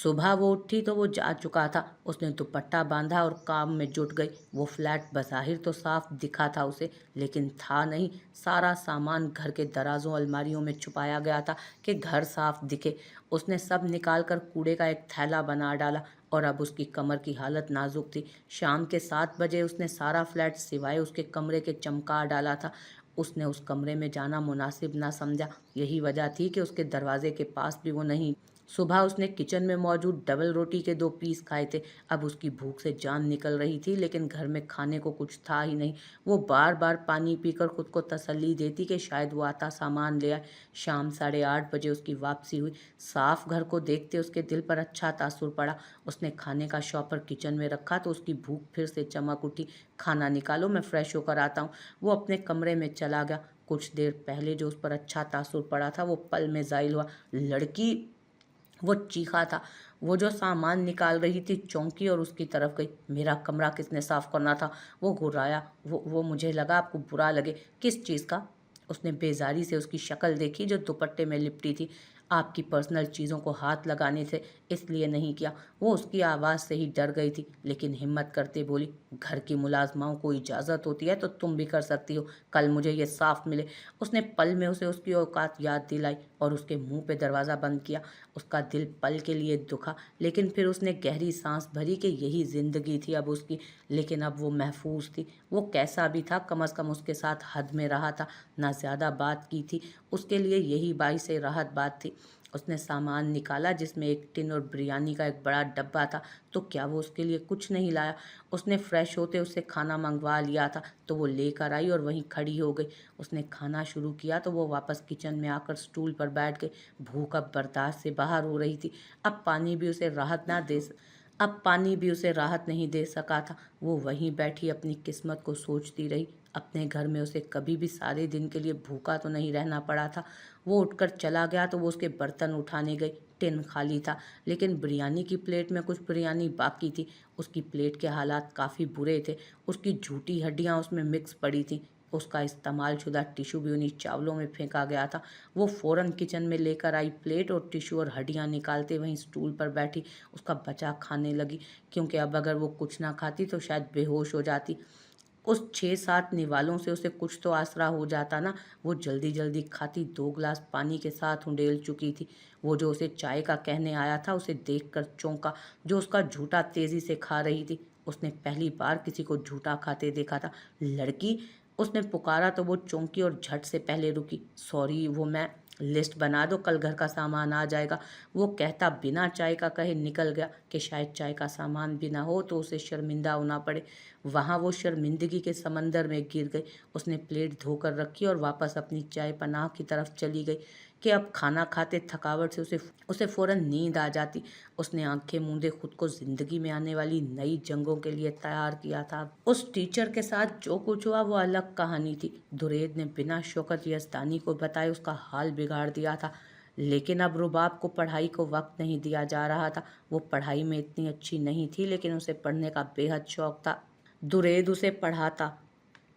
सुबह वो उठी तो वो जा चुका था। उसने दुपट्टा बांधा और काम में जुट गई। वो फ्लैट बज़ाहिर तो साफ दिखा था उसे, लेकिन था नहीं। सारा सामान घर के दराजों अलमारियों में छुपाया गया था कि घर साफ दिखे। उसने सब निकाल कर कूड़े का एक थैला बना डाला और अब उसकी कमर की हालत नाजुक थी। शाम के 7 बजे उसने सारा फ्लैट सिवाय उसके कमरे के चमका डाला था। उसने उस कमरे में जाना मुनासिब ना समझा। यही वजह थी कि उसके दरवाजे के पास भी वो नहीं। सुबह उसने किचन में मौजूद डबल रोटी के 2 पीस खाए थे। अब उसकी भूख से जान निकल रही थी, लेकिन घर में खाने को कुछ था ही नहीं। वो बार बार पानी पीकर खुद को तसल्ली देती कि शायद वो आता सामान ले आए। शाम 8:30 बजे उसकी वापसी हुई। साफ घर को देखते उसके दिल पर अच्छा तासुर पड़ा। उसने खाने का शॉपर किचन में रखा तो उसकी भूख फिर से चमक उठी। खाना निकालो, मैं फ्रेश होकर आता हूँ। वो अपने कमरे में चला गया। कुछ देर पहले जो उस पर अच्छा तासुर पड़ा था वो पल में ज़ाइल हुआ। लड़की, वो चीखा था। वो जो सामान निकाल रही थी चौंकी और उसकी तरफ गई। मेरा कमरा किसने साफ करना था? वो घुर्राया। वो मुझे लगा आपको बुरा लगे। किस चीज़ का? उसने बेजारी से उसकी शक्ल देखी जो दुपट्टे में लिपटी थी। आपकी पर्सनल चीज़ों को हाथ लगाने से, इसलिए नहीं किया। वो उसकी आवाज़ से ही डर गई थी, लेकिन हिम्मत करते बोली, घर की मुलाजमाओं को इजाज़त होती है तो तुम भी कर सकती हो। कल मुझे ये साफ मिले। उसने पल में उसे उसकी औकात याद दिलाई और उसके मुंह पे दरवाज़ा बंद किया। उसका दिल पल के लिए दुखा, लेकिन फिर उसने गहरी सांस भरी कि यही जिंदगी थी अब उसकी। लेकिन अब वो महफूज थी। वो कैसा भी था, कम अज़ कम उसके साथ हद में रहा था, ना ज़्यादा बात की थी। उसके लिए यही बाइस राहत बात थी। उसने सामान निकाला जिसमें एक टिन और बिरयानी का एक बड़ा डब्बा था। तो क्या वो उसके लिए कुछ नहीं लाया? उसने फ्रेश होते उससे खाना मंगवा लिया था, तो वो लेकर आई और वहीं खड़ी हो गई। उसने खाना शुरू किया तो वो वापस किचन में आकर स्टूल पर बैठ गई। भूख अब बर्दाश्त से बाहर हो रही थी। अब पानी भी उसे राहत ना दे अब पानी भी उसे राहत नहीं दे सका था। वो वहीं बैठी अपनी किस्मत को सोचती रही। अपने घर में उसे कभी भी सारे दिन के लिए भूखा तो नहीं रहना पड़ा था। वो उठकर चला गया तो वो उसके बर्तन उठाने गई। टिन खाली था, लेकिन बिरयानी की प्लेट में कुछ बिरयानी बाकी थी। उसकी प्लेट के हालात काफ़ी बुरे थे। उसकी झूठी हड्डियां उसमें मिक्स पड़ी थीं। उसका इस्तेमाल शुदा टिशू भी उन्हीं चावलों में फेंका गया था। वो फौरन किचन में लेकर आई प्लेट और टिशू और हड्डियां निकालते वहीं स्टूल पर बैठी उसका बचा खाने लगी, क्योंकि अब अगर वो कुछ ना खाती तो शायद बेहोश हो जाती। उस 6-7 निवालों से उसे कुछ तो आसरा हो जाता ना। वो जल्दी जल्दी खाती, 2 गिलास पानी के साथ उंडेल चुकी थी। वो जो उसे चाय का कहने आया था उसे देखकर चौंका, जो उसका झूठा तेजी से खा रही थी। उसने पहली बार किसी को झूठा खाते देखा था। लड़की, उसने पुकारा तो वो चौंकी और झट से पहले रुकी। सॉरी, वो मैं, लिस्ट बना दो, कल घर का सामान आ जाएगा। वो कहता बिना चाय का कहे निकल गया कि शायद चाय का सामान भी ना हो तो उसे शर्मिंदा होना पड़े। वहाँ वो शर्मिंदगी के समंदर में गिर गई। उसने प्लेट धोकर रखी और वापस अपनी चाय पनाह की तरफ चली गई कि अब खाना खाते थकावट से उसे उसे फौरन नींद आ जाती। उसने आंखें मूंदे खुद को जिंदगी में आने वाली नई जंगों के लिए तैयार किया था। उस टीचर के साथ जो कुछ हुआ वो अलग कहानी थी। दुरेद ने बिना शौकत यज़दानी को बताए उसका हाल बिगाड़ दिया था। लेकिन अब रुबाब को पढ़ाई को वक्त नहीं दिया जा रहा था। वो पढ़ाई में इतनी अच्छी नहीं थी, लेकिन उसे पढ़ने का बेहद शौक था। दुरेद उसे पढ़ाता,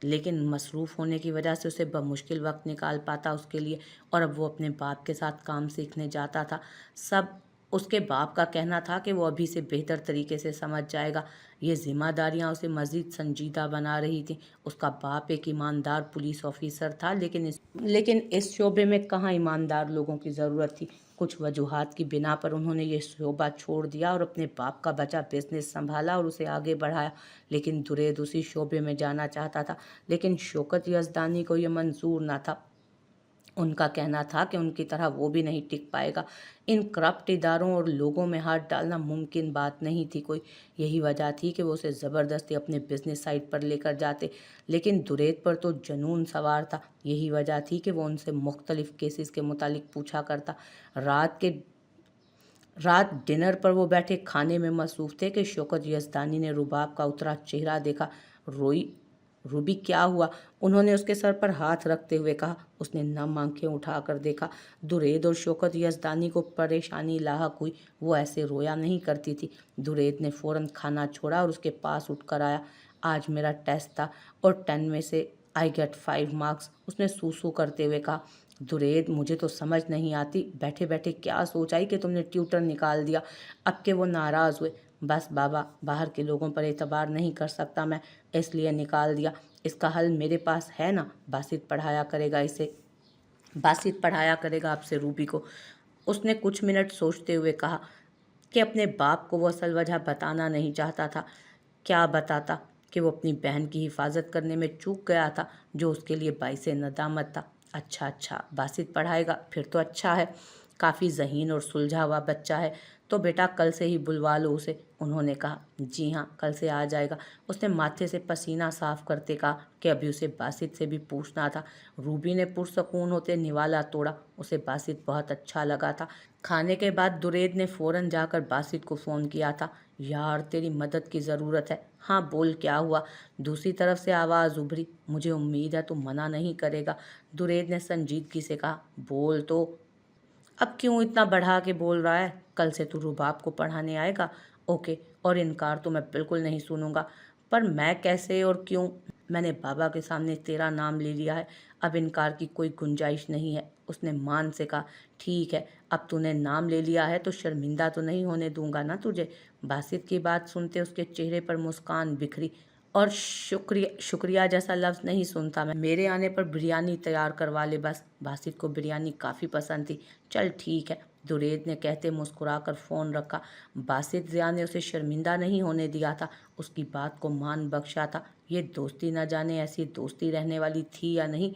लेकिन मसरूफ़ होने की वजह से उसे बमुश्किल वक्त निकाल पाता उसके लिए। और अब वो अपने बाप के साथ काम सीखने जाता था। सब उसके बाप का कहना था कि वो अभी से बेहतर तरीके से समझ जाएगा। ये जिम्मेदारियां उसे मज़ीद संजीदा बना रही थी। उसका बाप एक ईमानदार पुलिस ऑफिसर था, लेकिन इस शोबे में कहाँ ईमानदार लोगों की ज़रूरत थी। कुछ वजूहात की बिना पर उन्होंने ये शोबा छोड़ दिया और अपने बाप का बचा बिजनेस संभाला और उसे आगे बढ़ाया। लेकिन दुरेद उसी शोबे में जाना चाहता था, लेकिन शौकत यज़दानी को यह मंजूर ना था। उनका कहना था कि उनकी तरह वो भी नहीं टिक पाएगा। इन करप्ट इदारों और लोगों में हाथ डालना मुमकिन बात नहीं थी कोई। यही वजह थी कि वो उसे ज़बरदस्ती अपने बिजनेस साइट पर लेकर जाते, लेकिन दुरेद पर तो जुनून सवार था। यही वजह थी कि वो उनसे मुख्तलिफ केसेस के मुतालिक पूछा करता। रात डिनर पर वो बैठे खाने में मसरूफ़ थे कि शौकत यज़दानी ने रुबाब का उतरा चेहरा देखा। रोई, रूबी क्या हुआ? उन्होंने उसके सर पर हाथ रखते हुए कहा। उसने नम आंखें उठाकर देखा। दुरेद और शौकत यज़दानी को परेशानी लाहक हुई। वो ऐसे रोया नहीं करती थी। दुरेद ने फ़ौरन खाना छोड़ा और उसके पास उठकर आया। आज मेरा टेस्ट था और 10 में से आई गेट 5 मार्क्स, उसने सूसू करते हुए कहा। दुरेद, मुझे तो समझ नहीं आती बैठे बैठे क्या सोच आई कि तुमने ट्यूटर निकाल दिया। अब के वो नाराज़ हुए। बस बाबा, बाहर के लोगों पर एतबार नहीं कर सकता मैं, इसलिए निकाल दिया। इसका हल मेरे पास है ना, बासित पढ़ाया करेगा आपसे रूबी को। उसने कुछ मिनट सोचते हुए कहा कि अपने बाप को वो असल वजह बताना नहीं चाहता था। क्या बताता? कि वो अपनी बहन की हिफाजत करने में चूक गया था, जो उसके लिए बाइसे नदामत था। अच्छा अच्छा, बासित पढ़ाएगा, फिर तो अच्छा है। काफ़ी ज़हीन और सुलझा हुआ बच्चा है, तो बेटा कल से ही बुलवा लो उसे, उन्होंने कहा। जी हाँ, कल से आ जाएगा, उसने माथे से पसीना साफ करते कहा कि अभी उसे बासित से भी पूछना था। रूबी ने पुरसकून होते निवाला तोड़ा, उसे बासित बहुत अच्छा लगा था। खाने के बाद दुरेद ने फ़ौरन जाकर बासित को फ़ोन किया था। यार, तेरी मदद की ज़रूरत है। हाँ बोल, क्या हुआ? दूसरी तरफ से आवाज़ उभरी। मुझे उम्मीद है तू मना नहीं करेगा, दुरेद ने संजीदगी से कहा। बोल तो। अब क्यों इतना बढ़ा के बोल रहा है? कल से तू रुबाब को पढ़ाने आएगा? ओके, और इनकार तो मैं बिल्कुल नहीं सुनूंगा। पर मैं कैसे और क्यों? मैंने बाबा के सामने तेरा नाम ले लिया है, अब इनकार की कोई गुंजाइश नहीं है, उसने मान से कहा। ठीक है, अब तूने नाम ले लिया है तो शर्मिंदा तो नहीं होने दूंगा ना तुझे। बासित की बात सुनते उसके चेहरे पर मुस्कान बिखरी। और शुक्रिया शुक्रिया जैसा लफ्ज़ नहीं सुनता मैं। मेरे आने पर बिरयानी तैयार करवा ले बस। बासित को बिरयानी काफ़ी पसंद थी। चल ठीक है, दुरेद ने कहते मुस्कुराकर फ़ोन रखा। बासित ज़िया ने उसे शर्मिंदा नहीं होने दिया था, उसकी बात को मान बख्शा था। ये दोस्ती न जाने ऐसी दोस्ती रहने वाली थी या नहीं।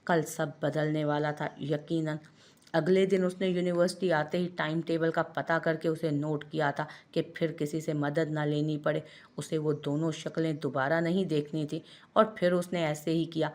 कल सब बदलने वाला था यकीनन। अगले दिन उसने यूनिवर्सिटी आते ही टाइम टेबल का पता करके उसे नोट किया था कि फिर किसी से मदद ना लेनी पड़े। उसे वो दोनों शक्लें दोबारा नहीं देखनी थी, और फिर उसने ऐसे ही किया।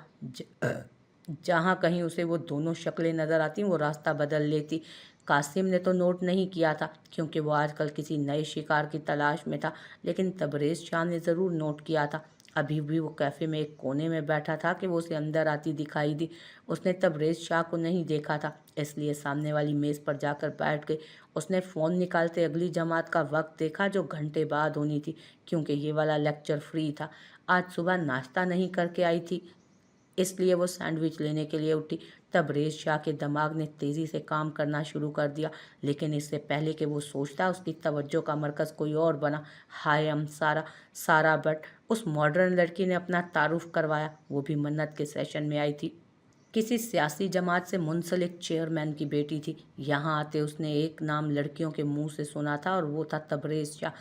जहाँ कहीं उसे वो दोनों शक्लें नज़र आती वो रास्ता बदल लेती। कासिम ने तो नोट नहीं किया था क्योंकि वो आजकल किसी नए शिकार की तलाश में था, लेकिन तबरेज़ शाह ने ज़रूर नोट किया था। अभी भी वो कैफ़े में एक कोने में बैठा था कि वो उसे अंदर आती दिखाई दी। उसने तबरेज़ शाह को नहीं देखा था, इसलिए सामने वाली मेज़ पर जाकर बैठ गई। उसने फ़ोन निकालते अगली जमात का वक्त देखा, जो घंटे बाद होनी थी, क्योंकि ये वाला लेक्चर फ्री था। आज सुबह नाश्ता नहीं करके आई थी, इसलिए वो सैंडविच लेने के लिए उठी। तबरेज़ शाह के दिमाग ने तेज़ी से काम करना शुरू कर दिया, लेकिन इससे पहले कि वो सोचता, उसकी तवज्जो का मरकज़ कोई और बना। हाय एम सारा, सारा भट्ट, उस मॉडर्न लड़की ने अपना तारुफ करवाया। वो भी मन्नत के सेशन में आई थी। किसी सियासी जमात से मुंसलिक चेयरमैन की बेटी थी। यहाँ आते उसने एक नाम लड़कियों के मुंह से सुना था, और वो था तबरेज़ शाह।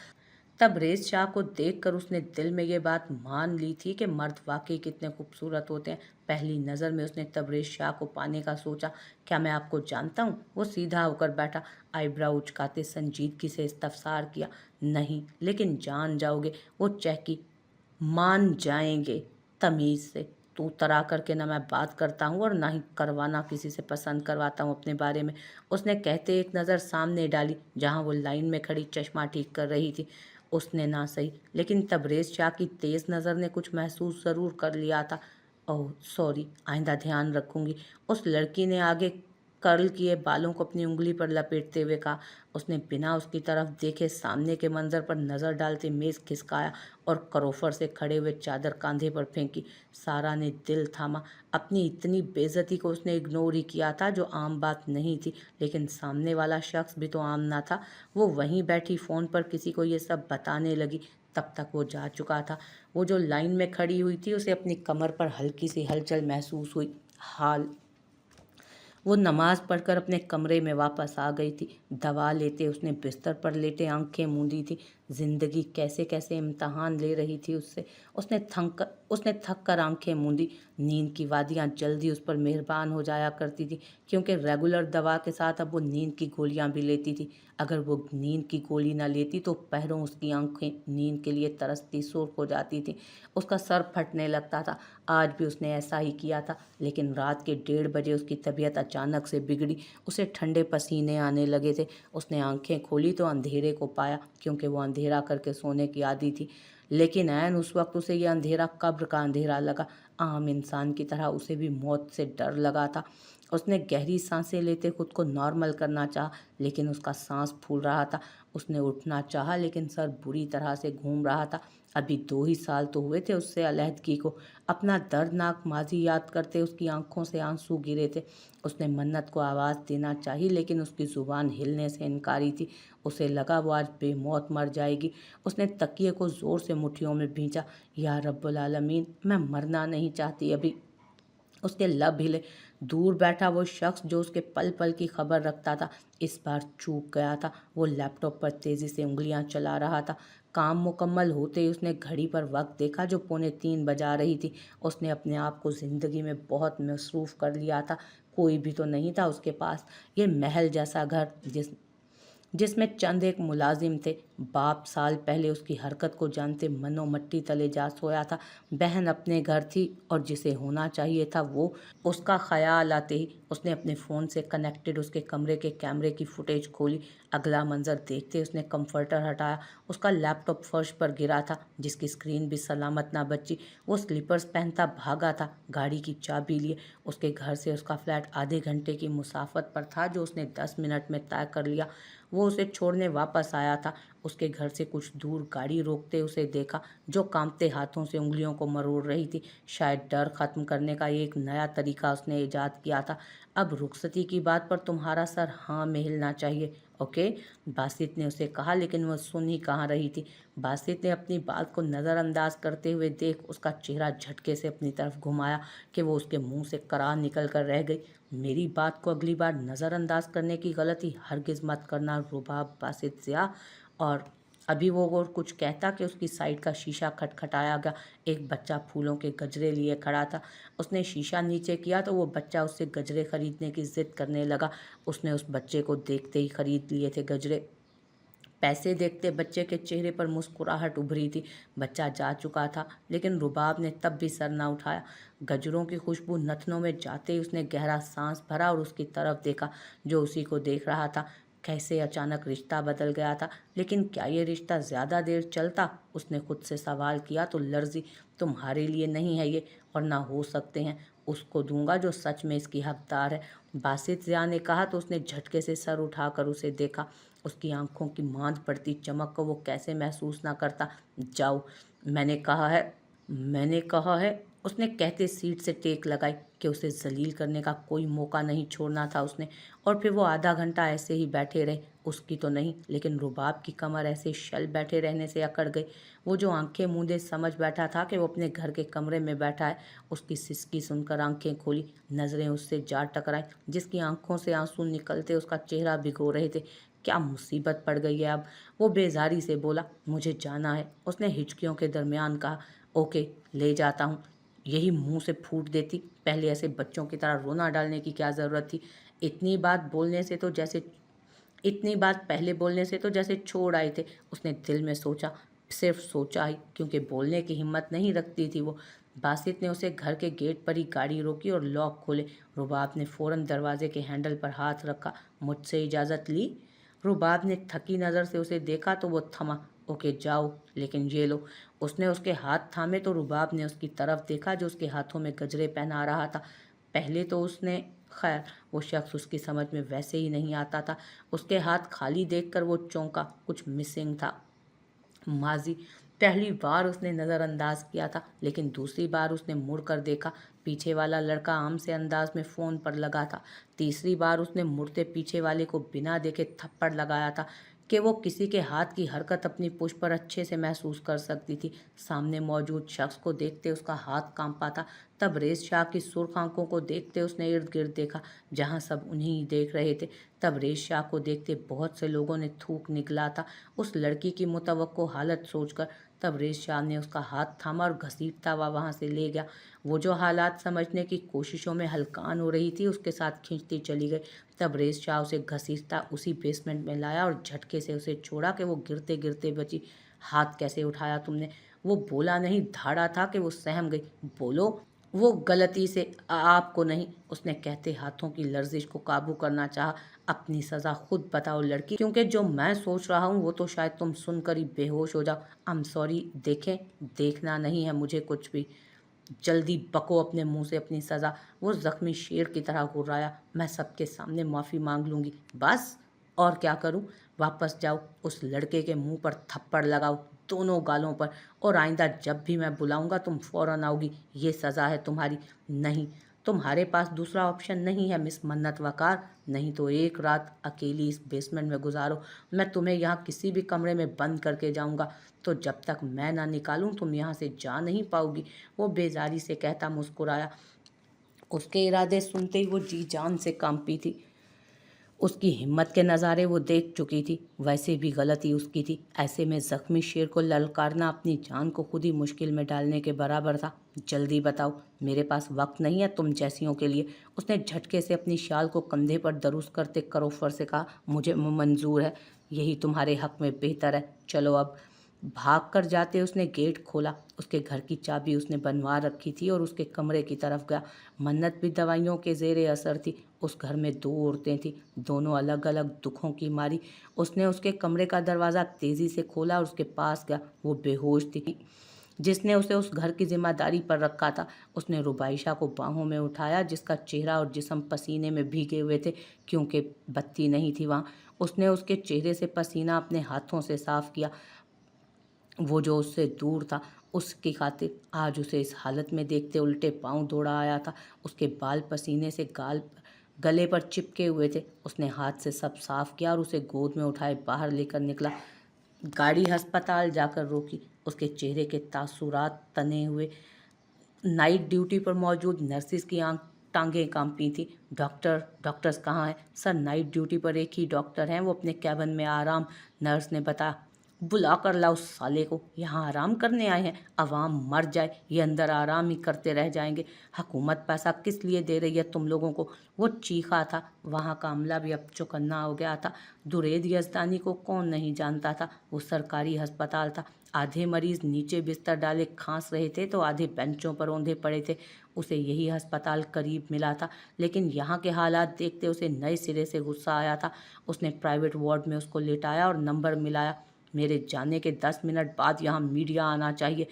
तबरेज़ शाह को देखकर उसने दिल में ये बात मान ली थी कि मर्द वाकई कितने खूबसूरत होते हैं। पहली नज़र में उसने तबरेज़ शाह को पाने का सोचा। क्या मैं आपको जानता हूँ? वो सीधा होकर बैठा, आईब्रो उचकाते संजीदगी से इस्तफसार किया। नहीं, लेकिन जान जाओगे, वो चहकी। मान जाएंगे, तमीज़ से। तू तरा करके ना मैं बात करता हूँ और ना ही करवाना किसी से पसंद करवाता हूँ अपने बारे में, उसने कहते एक नज़र सामने डाली जहाँ वो लाइन में खड़ी चश्मा ठीक कर रही थी। उसने ना सही, लेकिन तबरेज़ शाह की तेज़ नज़र ने कुछ महसूस ज़रूर कर लिया था। ओह सॉरी, आइंदा ध्यान रखूंगी, उस लड़की ने आगे कर्ल किए बालों को अपनी उंगली पर लपेटते हुए कहा। उसने बिना उसकी तरफ देखे सामने के मंजर पर नज़र डालते मेज़ खिसकाया और करोफर से खड़े हुए चादर कंधे पर फेंकी। सारा ने दिल थामा। अपनी इतनी बेइज्जती को उसने इग्नोर ही किया था, जो आम बात नहीं थी, लेकिन सामने वाला शख्स भी तो आम ना था। वो वहीं बैठी फ़ोन पर किसी को ये सब बताने लगी। तब तक वो जा चुका था। वो जो लाइन में खड़ी हुई थी, उसे अपनी कमर पर हल्की सी हलचल महसूस हुई। हाल वो नमाज पढ़कर अपने कमरे में वापस आ गई थी। दवा लेते उसने बिस्तर पर लेटे आंखें मूंदी थी। जिंदगी कैसे कैसे इम्तहान ले रही थी उससे। उसने थक कर आंखें मूंदी। नींद की वादियाँ जल्दी उस पर मेहरबान हो जाया करती थी, क्योंकि रेगुलर दवा के साथ अब वो नींद की गोलियां भी लेती थी। अगर वो नींद की गोली ना लेती तो पहरों उसकी आंखें नींद के लिए तरसती सुर्ख हो जाती थी। उसका सर फटने लगता था। आज भी उसने ऐसा ही किया था, लेकिन रात के 1:30 बजे उसकी तबीयत अचानक से बिगड़ी। उसे ठंडे पसीने आने लगे थे। उसने आंखें खोली तो अंधेरे को पाया, क्योंकि वो अंधेरा करके सोने की आदी थी। लेकिन ऐन उस वक्त उसे यह अंधेरा कब्र का अंधेरा लगा। आम इंसान की तरह उसे भी मौत से डर लगा था। उसने गहरी सांसें लेते खुद को नॉर्मल करना चाहा, लेकिन उसका सांस फूल रहा था। उसने उठना चाहा, लेकिन सर बुरी तरह से घूम रहा था। अभी 2 ही साल तो हुए थे उससे अलहदगी को। अपना दर्दनाक माज़ी याद करते उसकी आंखों से आंसू गिरे थे। उसने मन्नत को आवाज़ देना चाही, लेकिन उसकी ज़ुबान हिलने से इनकारी थी। उसे लगा वो आज बेमौत मर जाएगी। उसने तकिए को ज़ोर से मुट्ठियों में भींचा। या रब्बुल आलमीन, मैं मरना नहीं चाहती अभी। उसके लब हिले। दूर बैठा वो शख्स जो उसके पल पल की खबर रखता था, इस बार चूक गया था। वो लैपटॉप पर तेज़ी से उंगलियां चला रहा था। काम मुकम्मल होते ही उसने घड़ी पर वक्त देखा जो 2:45 बजा रही थी। उसने अपने आप को ज़िंदगी में बहुत मसरूफ़ कर लिया था। कोई भी तो नहीं था उसके पास। ये महल जैसा घर जिसमें चंद एक मुलाजिम थे। बाप साल पहले उसकी हरकत को जानते मनो मट्टी तले जा सोया था। बहन अपने घर थी और जिसे होना चाहिए था वो। उसका ख्याल आते ही उसने अपने फ़ोन से कनेक्टेड उसके कमरे के कैमरे की फुटेज खोली। अगला मंजर देखते उसने कंफर्टर हटाया। उसका लैपटॉप फर्श पर गिरा था, जिसकी स्क्रीन भी सलामत ना बची। वो स्लीपर्स पहनता भागा था, गाड़ी की चाबी लिए। उसके घर से उसका फ्लैट आधे घंटे की मुसाफत पर था, जो उसने 10 मिनट में तय कर लिया। वो उसे छोड़ने वापस आया था। उसके घर से कुछ दूर गाड़ी रोकते उसे देखा, जो कांपते हाथों से उंगलियों को मरोड़ रही थी। शायद डर खत्म करने का एक नया तरीका उसने ईजाद किया था। अब रुखसती की बात पर तुम्हारा सर हाँ में हिलना चाहिए, ओके? बासित ने उसे कहा, लेकिन वह सुन ही कहाँ रही थी। बासित ने अपनी बात को नज़रअंदाज करते हुए देख उसका चेहरा झटके से अपनी तरफ घुमाया कि वो उसके मुंह से कराह निकल कर रह गई। मेरी बात को अगली बार नज़रअंदाज करने की गलती हरगिज़ मत करना रुबाब बासित ज़िया। और अभी वो और कुछ कहता कि उसकी साइड का शीशा खटखटाया गया। एक बच्चा फूलों के गजरे लिए खड़ा था। उसने शीशा नीचे किया तो वो बच्चा उससे गजरे खरीदने की जिद करने लगा। उसने उस बच्चे को देखते ही खरीद लिए थे गजरे। पैसे देखते बच्चे के चेहरे पर मुस्कुराहट उभरी थी। बच्चा जा चुका था, लेकिन रुबाब ने तब भी सर न उठाया। गजरों की खुशबू नथनों में जाते ही उसने गहरा सांस भरा और उसकी तरफ देखा, जो उसी को देख रहा था। कैसे अचानक रिश्ता बदल गया था, लेकिन क्या ये रिश्ता ज़्यादा देर चलता? उसने खुद से सवाल किया तो लर्जी। तुम्हारे लिए नहीं है ये, और ना हो सकते हैं। उसको दूंगा जो सच में इसकी हकदार है, बासित ज़िया ने कहा तो उसने झटके से सर उठाकर उसे देखा। उसकी आंखों की मांद पड़ती चमक को वो कैसे महसूस ना करता। जाओ, मैंने कहा है, मैंने कहा है। उसने कहते सीट से टेक लगाई कि उसे जलील करने का कोई मौका नहीं छोड़ना था उसने। और फिर वो आधा घंटा ऐसे ही बैठे रहे। उसकी तो नहीं, लेकिन रुबाब की कमर ऐसे शल बैठे रहने से अकड़ गई। वो जो आंखें मूंदे समझ बैठा था कि वो अपने घर के कमरे में बैठा है। उसकी सिसकी सुनकर आंखें खोली, नजरें उससे जा टकराई। जिसकी आंखों से आंसू निकलते उसका चेहरा भिगो रहे थे। क्या मुसीबत पड़ गई है अब? वो बेजारी से बोला, मुझे जाना है। उसने हिचकियों के दरमियान कहा, ओके, ले जाता हूँ। यही मुंह से फूट देती, पहले ऐसे बच्चों की तरह रोना डालने की क्या ज़रूरत थी? इतनी बात बोलने से तो जैसे इतनी बात पहले बोलने से तो जैसे छोड़ आए थे। उसने दिल में सोचा, सिर्फ सोचा ही, क्योंकि बोलने की हिम्मत नहीं रखती थी वो। बासित ने उसे घर के गेट पर ही गाड़ी रोकी और लॉक खोले। रुबाब ने फौरन दरवाजे के हैंडल पर हाथ रखा। मुझसे इजाज़त ली? रुबाब ने थकी नज़र से उसे देखा तो वो थमा। ओके जाओ, लेकिन ये लो। उसने उसके हाथ थामे तो रुबाब ने उसकी तरफ देखा, जो उसके हाथों में गजरे पहना रहा था। पहले तो उसने, खैर, वो शख्स उसकी समझ में वैसे ही नहीं आता था। उसके हाथ खाली देखकर वो चौंका, कुछ मिसिंग था। माजी पहली बार उसने नज़रअंदाज किया था, लेकिन दूसरी बार उसने मुड़ कर देखा। पीछे वाला लड़का आम से अंदाज में फ़ोन पर लगा था। तीसरी बार उसने मुड़ते पीछे वाले को बिना देखे थप्पड़ लगाया था कि वो किसी के हाथ की हरकत अपनी पुष्प पर अच्छे से महसूस कर सकती थी। सामने मौजूद शख्स को देखते उसका हाथ कांपा था। तबरेज़ शाह की सुर्ख आंखों को देखते उसने इर्द गिर्द देखा, जहाँ सब उन्हीं ही देख रहे थे। तबरेज़ शाह को देखते बहुत से लोगों ने थूक निकला था। उस लड़की की मुतवक्को हालत सोचकर तबरेज़ शाह ने उसका हाथ थामा और घसीटता हुआ वहाँ से ले गया। वो जो हालात समझने की कोशिशों में हलकान हो रही थी, उसके साथ खींचती चली गई। तबरेज़ शाह उसे घसीटता उसी बेसमेंट में लाया और झटके से उसे छोड़ा कि वो गिरते गिरते बची। हाथ कैसे उठाया तुमने? वो बोला नहीं, धाड़ा था कि वो सहम गई। बोलो। वो गलती से, आपको नहीं। उसने कहते हाथों की लर्जिश को काबू करना चाहा। अपनी सज़ा खुद बताओ लड़की, क्योंकि जो मैं सोच रहा हूँ वो तो शायद तुम सुनकर ही बेहोश हो जाओ। I am sorry. देखें, देखना नहीं है मुझे कुछ भी। जल्दी बको अपने मुंह से अपनी सज़ा। वो ज़ख्मी शेर की तरह घुर्राया। मैं सबके सामने माफ़ी मांग लूँगी। बस? और क्या करूँ? वापस जाओ, उस लड़के के मुंह पर थप्पड़ लगाओ, दोनों गालों पर, और आइंदा जब भी मैं बुलाऊंगा तुम फौरन आओगी। ये सज़ा है तुम्हारी। नहीं, तुम्हारे पास दूसरा ऑप्शन नहीं है मिस मन्नत वकार। नहीं तो एक रात अकेली इस बेसमेंट में गुजारो। मैं तुम्हें यहाँ किसी भी कमरे में बंद करके जाऊंगा, तो जब तक मैं ना निकालूं तुम यहाँ से जा नहीं पाओगी। वो बेजारी से कहता मुस्कुराया। उसके इरादे सुनते ही वो जी जान से कांपी थी। उसकी हिम्मत के नज़ारे वो देख चुकी थी। वैसे भी गलती उसकी थी। ऐसे में जख्मी शेर को ललकारना अपनी जान को खुद ही मुश्किल में डालने के बराबर था। जल्दी बताओ, मेरे पास वक्त नहीं है तुम जैसियों के लिए। उसने झटके से अपनी शाल को कंधे पर दरुस्त करते करोफर से कहा, मुझे मंजूर है। यही तुम्हारे हक में बेहतर है। चलो अब। भाग कर जाते उसने गेट खोला। उसके घर की चाबी उसने बनवा रखी थी और उसके कमरे की तरफ गया। मन्नत भी दवाइयों के जेरे असर थी। उस घर में दो औरतें थीं, दोनों अलग अलग दुखों की मारी। उसने उसके कमरे का दरवाज़ा तेज़ी से खोला और उसके पास गया। वो बेहोश थी। जिसने उसे उस घर की जिम्मेदारी पर रखा था। उसने रुबाइशा को बाहों में उठाया, जिसका चेहरा और जिस्म पसीने में भीगे हुए थे क्योंकि बत्ती नहीं थी वहाँ। उसने उसके चेहरे से पसीना अपने हाथों से साफ किया। वो जो उससे दूर था, उसकी खातिर आज उसे इस हालत में देखते उल्टे पांव दौड़ा आया था। उसके बाल पसीने से गले पर चिपके हुए थे। उसने हाथ से सब साफ किया और उसे गोद में उठाए बाहर लेकर निकला। गाड़ी अस्पताल जाकर रोकी। उसके चेहरे के तासुरात तने हुए। नाइट ड्यूटी पर मौजूद नर्सिस की टांगें कांपी थी। डॉक्टर्स कहाँ हैं? सर, नाइट ड्यूटी पर एक ही डॉक्टर हैं, वो अपने कैबिन में आराम। नर्स ने बताया। बुला कर लाओ साले को। यहाँ आराम करने आए हैं? अवाम मर जाए, ये अंदर आराम ही करते रह जाएंगे। हुकूमत पैसा किस लिए दे रही है तुम लोगों को? वो चीखा था। वहाँ का अमला भी अब चौकन्ना हो गया था। दुरेद यजदानी को कौन नहीं जानता था? वो सरकारी अस्पताल था। आधे मरीज नीचे बिस्तर डाले खांस रहे थे तो आधे बेंचों पर औंधे पड़े थे। उसे यही अस्पताल करीब मिला था, लेकिन यहाँ के हालात देखते उसे नए सिरे से गुस्सा आया था। उसने प्राइवेट वार्ड में उसको लेटाया और नंबर मिलाया। मेरे जाने के 10 मिनट बाद यहाँ मीडिया आना चाहिए।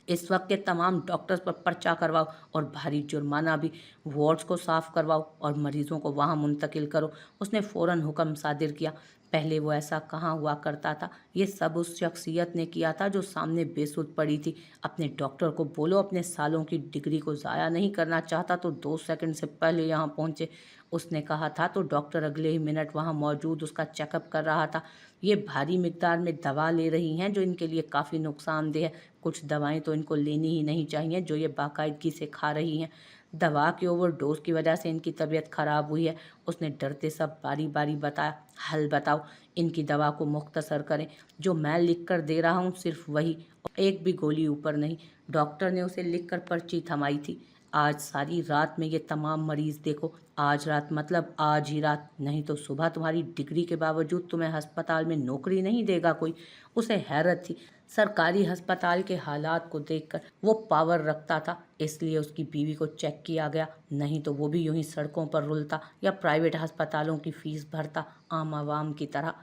इस वक्त के तमाम डॉक्टर्स पर पर्चा करवाओ और भारी जुर्माना भी। वार्ड्स को साफ करवाओ और मरीजों को वहां मुंतकिल करो। उसने फौरन हुक्म सादिर किया। पहले वो ऐसा कहाँ हुआ करता था। ये सब उस शख्सियत ने किया था जो सामने बेसुध पड़ी थी। अपने डॉक्टर को बोलो अपने सालों की डिग्री को ज़ाया नहीं करना चाहता तो 2 सेकंड से पहले यहाँ पहुँचे। उसने कहा था तो डॉक्टर अगले ही मिनट वहाँ मौजूद उसका चेकअप कर रहा था। ये भारी मिकदार में दवा ले रही हैं जो इनके लिए काफ़ी नुकसानदेह है। कुछ दवाएं तो इनको लेनी ही नहीं चाहिए जो ये बाकायदगी से खा रही हैं। दवा की ओवरडोज की वजह से इनकी तबीयत खराब हुई है। उसने डरते सब बारी बारी बताया। हल बताओ, इनकी दवा को मुख्तसर करें। जो मैं लिख कर दे रहा हूँ सिर्फ वही, एक भी गोली ऊपर नहीं। डॉक्टर ने उसे लिख कर पर्ची थमाई थी। आज सारी रात में ये तमाम मरीज देखो। आज रात मतलब आज ही रात, नहीं तो सुबह तुम्हारी डिग्री के बावजूद तुम्हें अस्पताल में नौकरी नहीं देगा कोई। उसे हैरत थी। सरकारी अस्पताल के हालात को देखकर वो पावर रखता था, इसलिए उसकी बीवी को चेक किया गया। नहीं तो वो भी यूं ही सड़कों पर रुलता या प्राइवेट अस्पतालों की फीस भरता आम आवाम की तरह।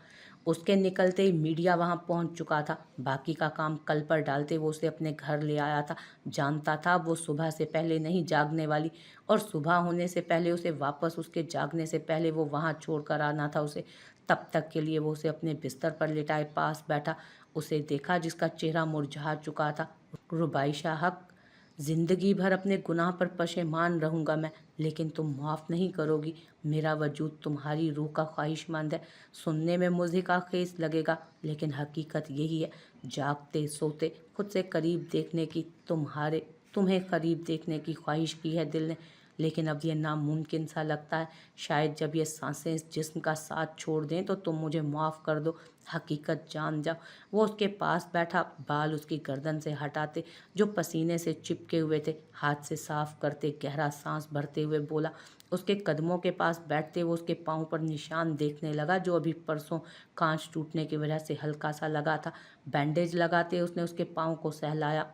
उसके निकलते ही मीडिया वहां पहुंच चुका था। बाकी का काम कल पर डालते वो उसे अपने घर ले आया था। जानता था वो सुबह से पहले नहीं जागने वाली, और सुबह होने से पहले उसे वापस उसके जागने से पहले वो वहां छोड़कर आना था उसे। तब तक के लिए वो उसे अपने बिस्तर पर लिटाए पास बैठा। उसे देखा जिसका चेहरा मुरझा चुका था। रुबाइशा हक, जिंदगी भर अपने गुनाह पर पशेमान रहूंगा मैं, लेकिन तुम माफ़ नहीं करोगी। मेरा वजूद तुम्हारी रूह का ख्वाहिशमंद है। सुनने में मुझे का खेस लगेगा, लेकिन हकीकत यही है। जागते सोते खुद से करीब देखने की तुम्हें करीब देखने की ख्वाहिश की है दिल ने, लेकिन अब यह नामुमकिन सा लगता है। शायद जब ये सांसें इस जिस्म का साथ छोड़ दें तो तुम मुझे माफ़ कर दो, हकीकत जान जाओ। वो उसके पास बैठा, बाल उसकी गर्दन से हटाते जो पसीने से चिपके हुए थे, हाथ से साफ करते, गहरा सांस भरते हुए बोला। उसके कदमों के पास बैठते वो उसके पाँव पर निशान देखने लगा जो अभी परसों कांच टूटने की वजह से हल्का सा लगा था। बैंडेज लगाते उसने उसके पाँव को सहलाया।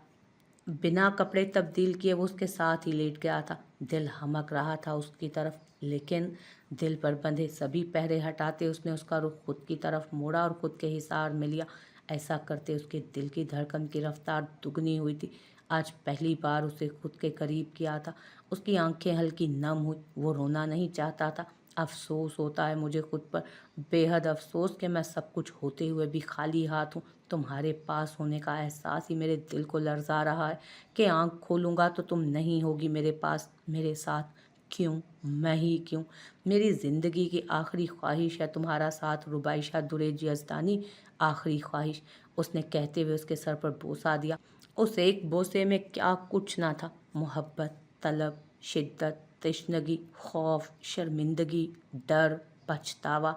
बिना कपड़े तब्दील किए वो उसके साथ ही लेट गया था। दिल हमक रहा था उसकी तरफ, लेकिन दिल पर बंधे सभी पहरे हटाते उसने उसका रुख खुद की तरफ मोड़ा और खुद के हिसार में लिया। ऐसा करते उसके दिल की धड़कन की रफ्तार दुगनी हुई थी। आज पहली बार उसे खुद के करीब किया था। उसकी आंखें हल्की नम हुई। वो रोना नहीं चाहता था। अफ़सोस होता है मुझे खुद पर, बेहद अफ़सोस कि मैं सब कुछ होते हुए भी खाली हाथ हूँ। तुम्हारे पास होने का एहसास ही मेरे दिल को लरज़ा रहा है कि आँख खोलूँगा तो तुम नहीं होगी मेरे पास, मेरे साथ। क्यों? मैं ही क्यों? मेरी ज़िंदगी की आखिरी ख्वाहिश है तुम्हारा साथ, रुबाइशा दुरेजी यज़दानी। आखिरी ख्वाहिश, उसने कहते हुए उसके सर पर बोसा दिया। उस एक बोसे में क्या कुछ ना था। मोहब्बत, तलब, शिद्दत, तश्नगी, खौफ, शर्मिंदगी, डर, पछतावा।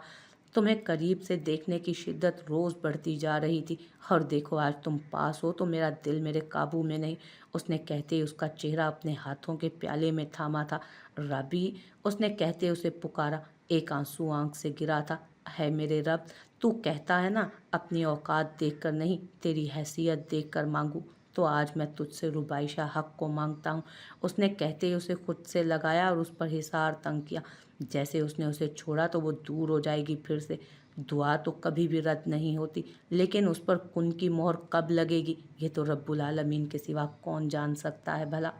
तुम्हें करीब से देखने की शिद्दत रोज़ बढ़ती जा रही थी। और देखो आज तुम पास हो तो मेरा दिल मेरे काबू में नहीं। उसने कहते ही उसका चेहरा अपने हाथों के प्याले में थामा था। रबी, उसने कहते उसे पुकारा। एक आंसू आंख से गिरा था। है मेरे रब, तू कहता है ना अपनी औकात देखकर नहीं, तेरी हैसियत देखकर मांगू, तो आज मैं तुझसे रुबाइशा हक को मांगता हूँ। उसने कहते ही उसे खुद से लगाया और उस पर हिसार तंग किया। जैसे उसने उसे छोड़ा तो वो दूर हो जाएगी फिर से। दुआ तो कभी भी रद्द नहीं होती, लेकिन उस पर कुन की मोहर कब लगेगी ये तो रब्बुल आलमीन के सिवा कौन जान सकता है भला।